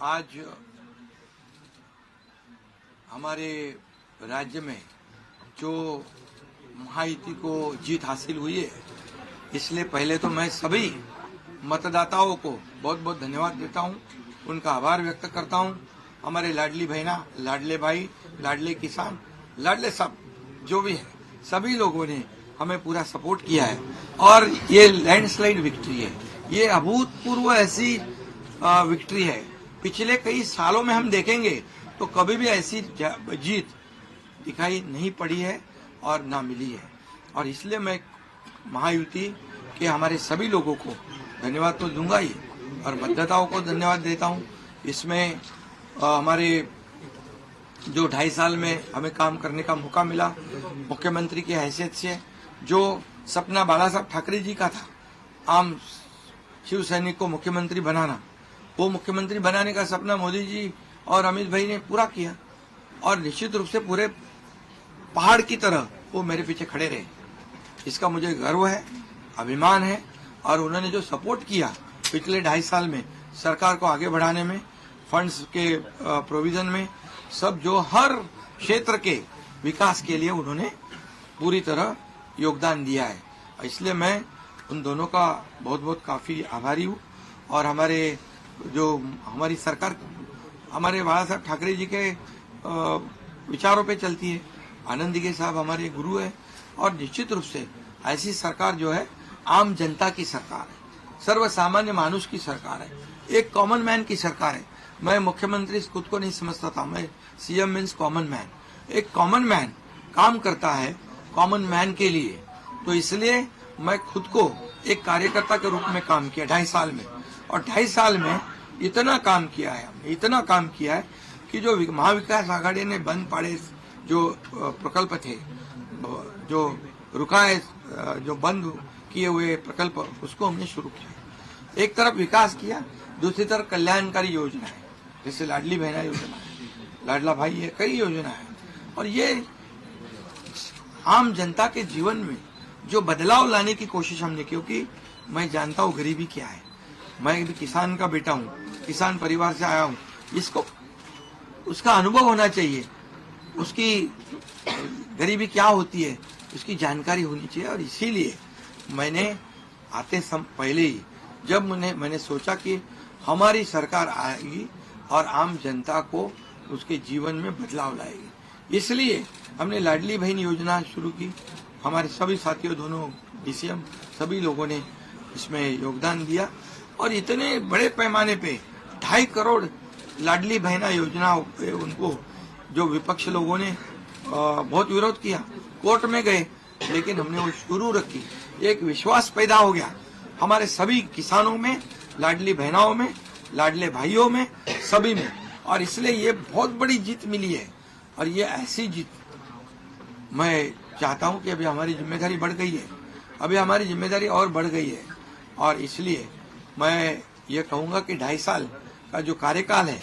आज हमारे राज्य में जो महायुति को जीत हासिल हुई है, इसलिए पहले तो मैं सभी मतदाताओं को बहुत बहुत धन्यवाद देता हूं, उनका आभार व्यक्त करता हूं। हमारे लाडली बहना, लाडले भाई, लाडले किसान, लाडले सब जो भी है, सभी लोगों ने हमें पूरा सपोर्ट किया है और ये लैंडस्लाइड विक्ट्री है। ये अभूतपूर्व ऐसी विक्ट्री है। पिछले कई सालों में हम देखेंगे तो कभी भी ऐसी जीत दिखाई नहीं पड़ी है और ना मिली है। और इसलिए मैं महायुति के हमारे सभी लोगों को धन्यवाद तो दूंगा ही और मतदाताओं को धन्यवाद देता हूं। इसमें हमारे जो 2.5 साल में हमें काम करने का मौका मिला, मुख्यमंत्री की हैसियत से जो सपना बाला साहब ठाकरे जी का था, आम शिव सैनिक को मुख्यमंत्री बनाना, वो मुख्यमंत्री बनाने का सपना मोदी जी और अमित भाई ने पूरा किया और निश्चित रूप से पूरे पहाड़ की तरह वो मेरे पीछे खड़े रहे। इसका मुझे गर्व है, अभिमान है। और उन्होंने जो सपोर्ट किया पिछले 2.5 साल में सरकार को आगे बढ़ाने में, फंड्स के प्रोविजन में, सब जो हर क्षेत्र के विकास के लिए उन्होंने पूरी तरह योगदान दिया है। इसलिए मैं उन दोनों का बहुत बहुत काफी आभारी हूँ। और हमारी सरकार हमारे बाला साहब ठाकरे जी के विचारों पे चलती है। आनंद दिघे साहब हमारे गुरु है और निश्चित रूप से ऐसी सरकार जो है आम जनता की सरकार है, सर्वसामान्य मानुष की सरकार है, एक कॉमन मैन की सरकार है। मैं मुख्यमंत्री खुद को नहीं समझता था, मैं सीएम मीन्स कॉमन मैन। एक कॉमन मैन काम करता है कॉमन मैन के लिए, तो इसलिए मैं खुद को एक कार्यकर्ता के रूप में काम किया 2.5 साल में। और 2.5 साल में इतना काम किया है कि जो महाविकास आघाड़ी ने बंद पड़े जो प्रकल्प थे, जो रुकाए, जो बंद किए हुए प्रकल्प, उसको हमने शुरू किया। एक तरफ विकास किया, दूसरी तरफ कल्याणकारी योजना है, जैसे लाडली बहना योजना है, लाडला भाई है, कई योजना है। और ये आम जनता के जीवन में जो बदलाव लाने की कोशिश हमने, क्योंकि मैं जानता हूँ गरीबी क्या है। मैं एक किसान का बेटा हूँ, किसान परिवार से आया हूँ। इसको उसका अनुभव होना चाहिए, उसकी गरीबी क्या होती है उसकी जानकारी होनी चाहिए। और इसीलिए मैंने आते पहले ही जब मैंने सोचा कि हमारी सरकार आएगी और आम जनता को उसके जीवन में बदलाव लाएगी, इसलिए हमने लाडली बहन योजना शुरू की। हमारे सभी साथियों, दोनों डीसीएम, सभी लोगों ने इसमें योगदान दिया और इतने बड़े पैमाने पे 2.5 करोड़ लाडली बहना योजना पे उनको जो विपक्ष लोगों ने बहुत विरोध किया, कोर्ट में गए, लेकिन हमने वो शुरू रखी। एक विश्वास पैदा हो गया हमारे सभी किसानों में, लाडली बहनाओं में, लाडले भाइयों में, सभी में। और इसलिए ये बहुत बड़ी जीत मिली है। और ये ऐसी जीत मैं चाहता हूं कि अभी हमारी जिम्मेदारी बढ़ गई है, अभी हमारी जिम्मेदारी और बढ़ गई है। और इसलिए मैं ये कहूंगा कि 2.5 साल का जो कार्यकाल है,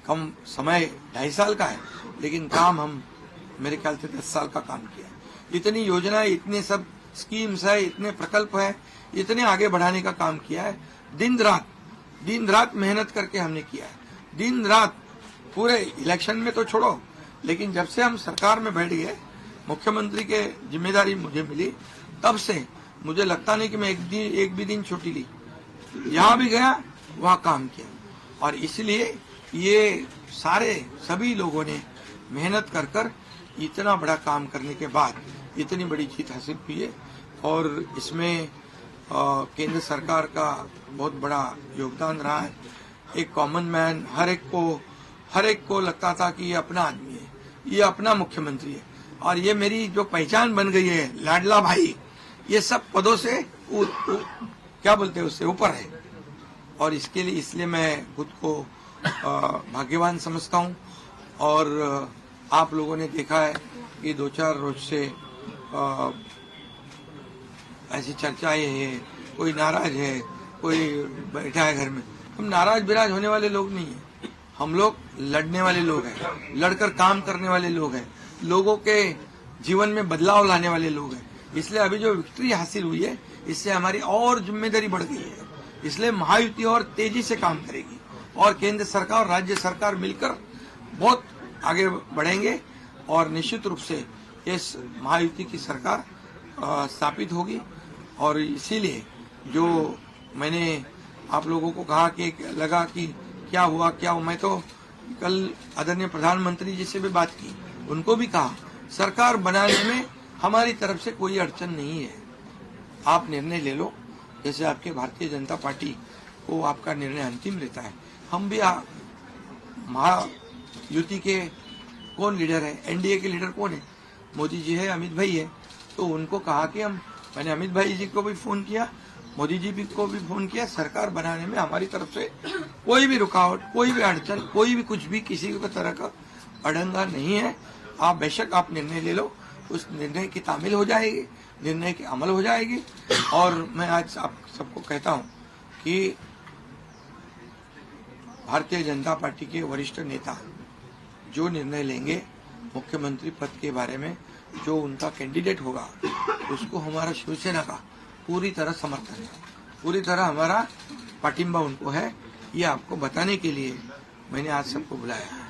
कम समय 2.5 साल का है, लेकिन काम हम मेरे ख्याल से 10 साल का काम किया। इतनी योजनाएं, इतने सब स्कीम्स है, इतने प्रकल्प है, इतने आगे बढ़ाने का काम किया है। दिन रात मेहनत करके हमने किया है, दिन रात। पूरे इलेक्शन में तो छोड़ो, लेकिन जब से हम सरकार में बैठ गए, मुख्यमंत्री के जिम्मेदारी मुझे मिली, तब से मुझे लगता नहीं कि मैं एक भी दिन छुट्टी ली। यहाँ भी गया, वहाँ काम किया। और इसलिए ये सभी लोगों ने मेहनत कर इतना बड़ा काम करने के बाद इतनी बड़ी जीत हासिल हुई है। और इसमें केंद्र सरकार का बहुत बड़ा योगदान रहा है। एक कॉमन मैन, हर एक को लगता था कि ये अपना आदमी है, ये अपना मुख्यमंत्री है। और ये मेरी जो पहचान बन गई है, लाडला भाई, ये सब पदों से क्या बोलते हैं, उससे ऊपर है। और इसलिए मैं खुद को भाग्यवान समझता हूँ। और आप लोगों ने देखा है कि 2-4 रोज से ऐसी चर्चाएं हैं, कोई नाराज है, कोई बैठा है घर में। हम नाराज बिराज होने वाले लोग नहीं है, हम लोग लड़ने वाले लोग हैं, लड़कर काम करने वाले लोग हैं, लोगों के जीवन में बदलाव लाने वाले लोग हैं। इसलिए अभी जो विक्ट्री हासिल हुई है, इससे हमारी और जिम्मेदारी बढ़ गई है। इसलिए महायुति और तेजी से काम करेगी। और केंद्र सरकार और राज्य सरकार मिलकर बहुत आगे बढ़ेंगे और निश्चित रूप से इस महायुति की सरकार स्थापित होगी। और इसीलिए जो मैंने आप लोगों को कहा कि लगा कि क्या हुआ, मैं तो कल आदरणीय प्रधानमंत्री जी से भी बात की, उनको भी कहा सरकार बनाने में हमारी तरफ से कोई अड़चन नहीं है, आप निर्णय ले लो। जैसे आपके भारतीय जनता पार्टी को आपका निर्णय अंतिम रहता है, हम भी महायुति के कौन लीडर है, एनडीए के लीडर कौन है, मोदी जी है, अमित भाई है, तो उनको कहा कि मैंने अमित भाई जी को भी फोन किया, मोदी जी को भी फोन किया, सरकार बनाने में हमारी तरफ से कोई भी रुकावट, कोई भी अड़चन, कोई भी कुछ भी किसी भी तरह का अड़ंगा नहीं है। आप बेशक आप निर्णय ले लो, उस निर्णय की तामील हो जाएगी, निर्णय की अमल हो जाएगी। और मैं आज आप सबको कहता हूं कि भारतीय जनता पार्टी के वरिष्ठ नेता जो निर्णय लेंगे मुख्यमंत्री पद के बारे में, जो उनका कैंडिडेट होगा, उसको हमारा शिवसेना का पूरी तरह समर्थन है, पूरी तरह हमारा पाटिंबा उनको है। ये आपको बताने के लिए मैंने आज सबको बुलाया है।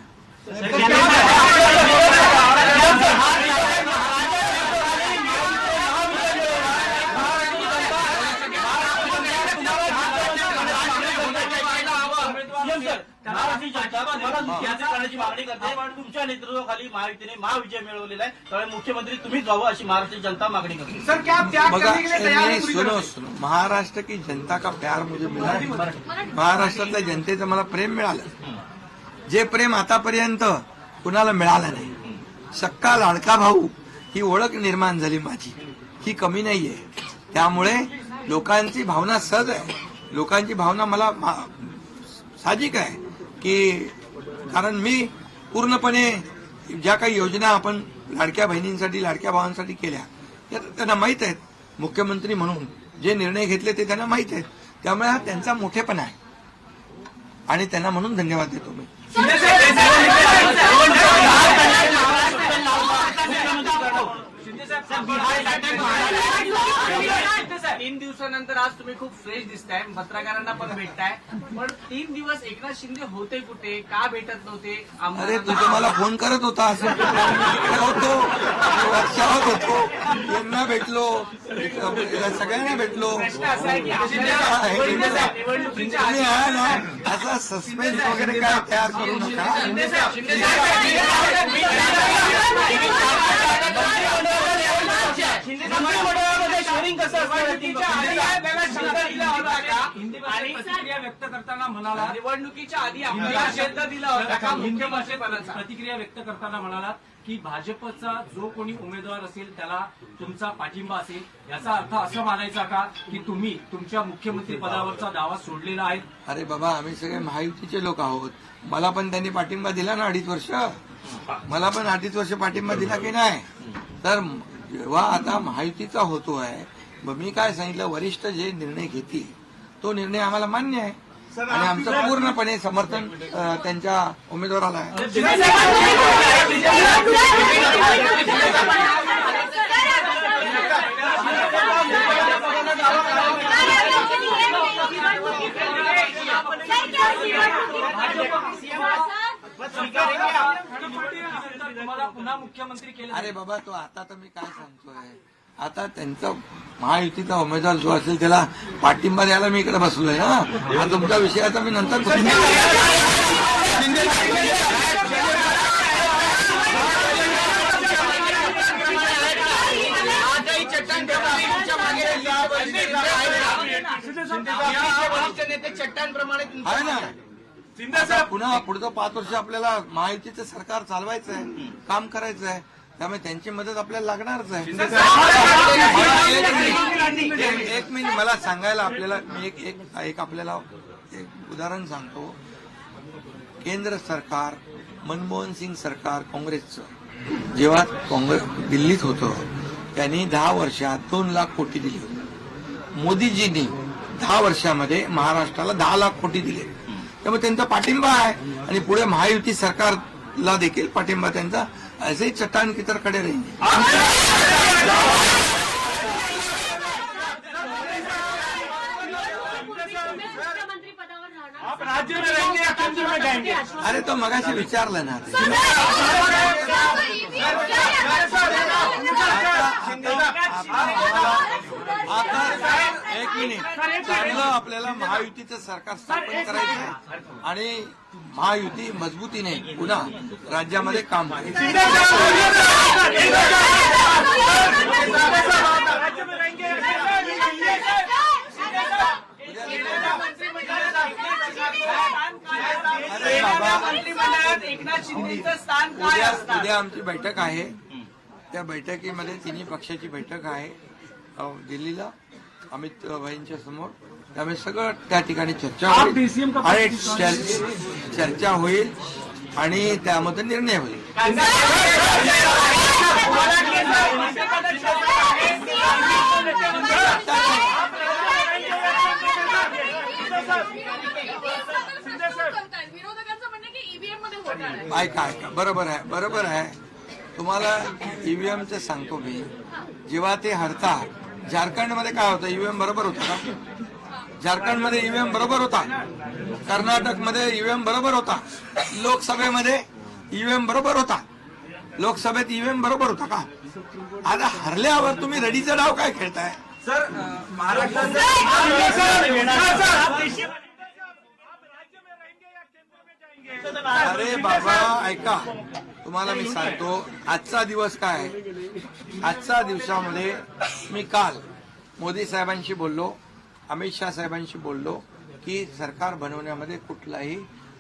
करण्याची मागणी करते, पण तुमच्या नेतृत्वाखाली महायुतीने महाविजय मिळवलेला आहे, त्यामुळे मुख्यमंत्री तुम्हीच व्हावं अशी महाराष्ट्र जनता मागणी करते। सर क्या त्याग करने के लिए तैयार है? सुनो, महाराष्ट्र की जनता का प्यार मुझे मिला, महाराष्ट्रातल्या जनतेचं मला प्रेम मिळालं, जे प्रेम आतापर्यंत कुणाला मिळालं नाही। सक्का लाडका भाऊ ही ओळख निर्माण झाली माझी, ही कमी नाहीये। त्यामुळे लोकांची भावना सहज आहे, लोकांची भावना मला साहजिक आहे की कारण मी पूर्णपणे ज्या काही योजना आपण लाडक्या बहिणींसाठी, लाडक्या भावांसाठी केल्या, त्यांना माहित आहेत, मुख्यमंत्री म्हणून जे निर्णय घेतले ते त्यांना माहित आहेत, त्यामुळे हा त्यांचा मोठेपणा आहे आणि त्यांना म्हणून धन्यवाद देतो मी। 3 दिवसानंतर आज तुम्ही खूप फ्रेश दिसताय, पत्रकारांना पण भेटताय, पण 3 दिवस एकनाथ शिंदे होते कुठे, का भेटत नव्हते? अरे तू तो मला फोन करत होता, असं होतो, वर्षावर होतो, यांना भेटलो, सगळ्यांना भेटलो, असा सस्पेन्स वगैरे काय तयार करू नका। प्रतिक्रिया व्यक्त करताना म्हणाला, निवडणुकीच्या आधी आपल्याला शब्द दिला होता का मुख्यमंत्रीपदाचा? प्रतिक्रिया व्यक्त करताना म्हणाला की भाजपचा जो कोणी उमेदवार असेल त्याला तुमचा पाठिंबा असेल, याचा अर्थ असं मानायचा का की तुम्ही तुमच्या मुख्यमंत्री पदावरचा दावा सोडलेला आहे? अरे बाबा, आम्ही सगळे महायुतीचे लोक आहोत, मला पण त्यांनी पाठिंबा दिला ना 2.5 वर्ष, मला पण 2.5 वर्ष पाठिंबा दिला की नाही? तर जेव्हा आता महायुतीचा होतो आहे, मी काय सांगितलं, वरिष्ठ जे निर्णय घेतील तो निर्णय आम्हाला मान्य आहे आणि आमचं पूर्णपणे समर्थन त्यांच्या उमेदवाराला आहे। पुन्हा मुख्यमंत्री केलं? अरे बाबा, तो आता तर मी काय सांगतोय, आता त्यांचा महायुतीचा उमेदवार जो असेल त्याला पाठिंबा द्यायला मी इकडे बसलोय ना। हा तुमचा विषय आता मी नंतर चट्टांप्रमाणे आहे ना। पुन्हा पुढचं 5 वर्ष आपल्याला महायुतीचं सरकार चालवायचं आहे, काम करायचं आहे, त्यामुळे त्यांची मदत आपल्याला लागणारच आहे। एक मिनिट मला सांगायला, आपल्याला मी एक आपल्याला एक उदाहरण सांगतो। केंद्र सरकार, मनमोहन सिंग सरकार काँग्रेसचं जेव्हा काँग्रेस दिल्लीत होतं, त्यांनी 10 वर्षात 2 लाख कोटी दिले होते। मोदीजींनी 10 वर्षामध्ये महाराष्ट्राला 10 लाख कोटी दिले, त्यामुळे त्यांचा पाठिंबा आहे आणि पुढे महायुती सरकारला देखील पाठिंबा त्यांचा ऐसे ही चट्टान की तरह खड़े रहेंगे। आप राज्य में रहेंगे। अरे तो मगाशी विचारलं ना आता एक मिनिट चांगलं आपल्याला महायुतीचं सरकार स्थापन करायचं आहे आणि महायुती मजबूतीने पुन्हा राज्यामध्ये काम करायचं. अरे बाबा एकनाथ शिंदेचं स्थान काय असणार? उद्या आमची बैठक आहे. त्या बैठकीमध्ये तिन्ही पक्षाची बैठक आहे दिल्लीला अमित भाईंच्या समोर. त्यामुळे सगळं त्या ठिकाणी चर्चा होईल आणि चर्चा होईल आणि त्यामध्ये निर्णय होईल. विरोधकांचं म्हणणं की ईव्हीएम मध्ये घोटाळा आहे. ऐका बरोबर आहे. तुम्हाला ईव्हीएमचं सांगतो मी. जेव्हा ते हरतात झारखंडमध्ये काय होतं, ईव्हीएम बरोबर होता का? झारखंडमध्ये ईव्हीएम बरोबर होता, कर्नाटकमध्ये ईव्हीएम बरोबर होता, लोकसभेमध्ये ईव्हीएम बरोबर होता, लोकसभेत ईव्हीएम बरोबर होता का? आता हरल्यावर तुम्ही रडीचा डाव काय खेळताय? सर महाराष्ट्रात अरे बाबा ऐका, तुम्हाला मी सांगतो आजचा दिवस काय आहे. आजच्या दिवसामध्ये मी काल मोदी साहेबांशी बोललो, अमित शाह साहेबांशी बोललो की सरकार बनवण्यामध्ये कुठलाही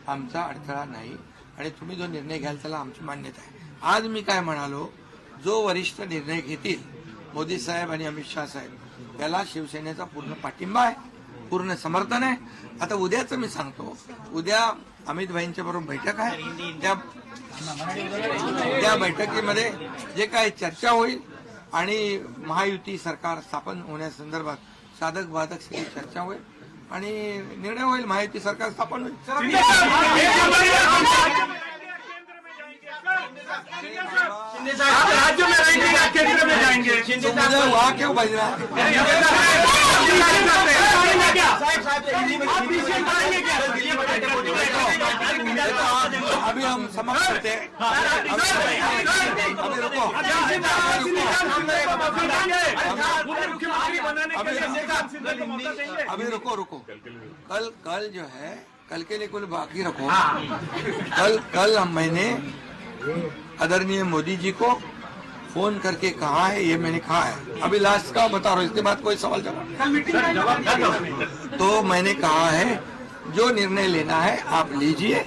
आमचा अडथळा नाही आणि तुम्ही जो निर्णय घ्याल त्याला आमची मान्यता आहे. आज मी काय म्हणालो, जो वरिष्ठ निर्णय घेतील मोदी साहेब आणि अमित शाह साहेब त्याला शिवसेनेचा पूर्ण पाठिंबा आहे, पूर्ण समर्थन आहे. आता उद्याचं मी सांगतो, उद्या अमित भाईंच्या बरोबर बैठक आहे. त्या बैठकीमध्ये जे काही चर्चा होईल आणि महायुती सरकार स्थापन होण्यासंदर्भात साधक बाधक सगळी चर्चा होईल आणि निर्णय होईल. महायुती सरकार स्थापन होईल. राज्य में रहेंगे या केंद्र में जाएंगे? तो मुझे वहाँ क्यों बज रहा है? अभी हम समाप्त करते हैं. अभी रुको. अभी रुको. कल जो है, कल के लिए कुल बाकी रखो. कल मैंने आदरणीय मोदी जी को फोन करके कहा है, ये मैंने कहा है. अभी लास्ट का बता रहा हूँ, इसके बाद कोई सवाल जवाब. तो मैंने कहा है जो निर्णय लेना है आप लीजिए.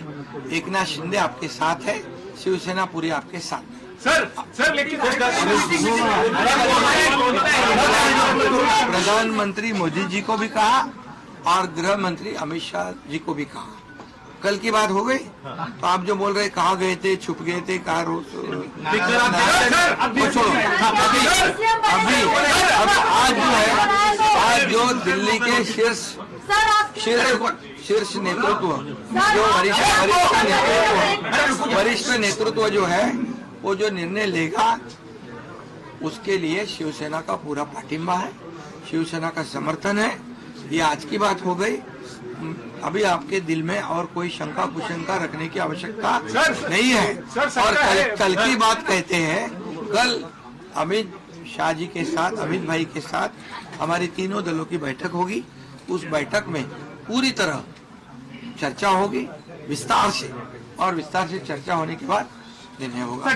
एकनाथ शिंदे आपके साथ है, शिवसेना पूरी आपके साथ है. सर लेकिन प्रधानमंत्री मोदी जी को भी कहा और गृह मंत्री अमित शाह जी को भी कहा. कल की बात हो गई. तो आप जो बोल रहे कहाँ गए थे, छुप गए थे, कहाँ वो छोड़ो. अभी अब आज जो है, आज जो दिल्ली के शीर्ष नेतृत्व, जो वरिष्ठ नेतृत्व जो है, वो जो निर्णय लेगा उसके लिए शिवसेना का पूरा पाठिंबा है, शिवसेना का समर्थन है. ये आज की बात हो गई. अभी आपके दिल में और कोई शंका कुशंका रखने की आवश्यकता नहीं है. और कल की बात कहते हैं, कल अमित शाह जी के साथ, अमित भाई के साथ हमारी तीनों दलों की बैठक होगी. उस बैठक में पूरी तरह चर्चा होगी विस्तार से, और विस्तार से चर्चा होने के बाद निर्णय होगा.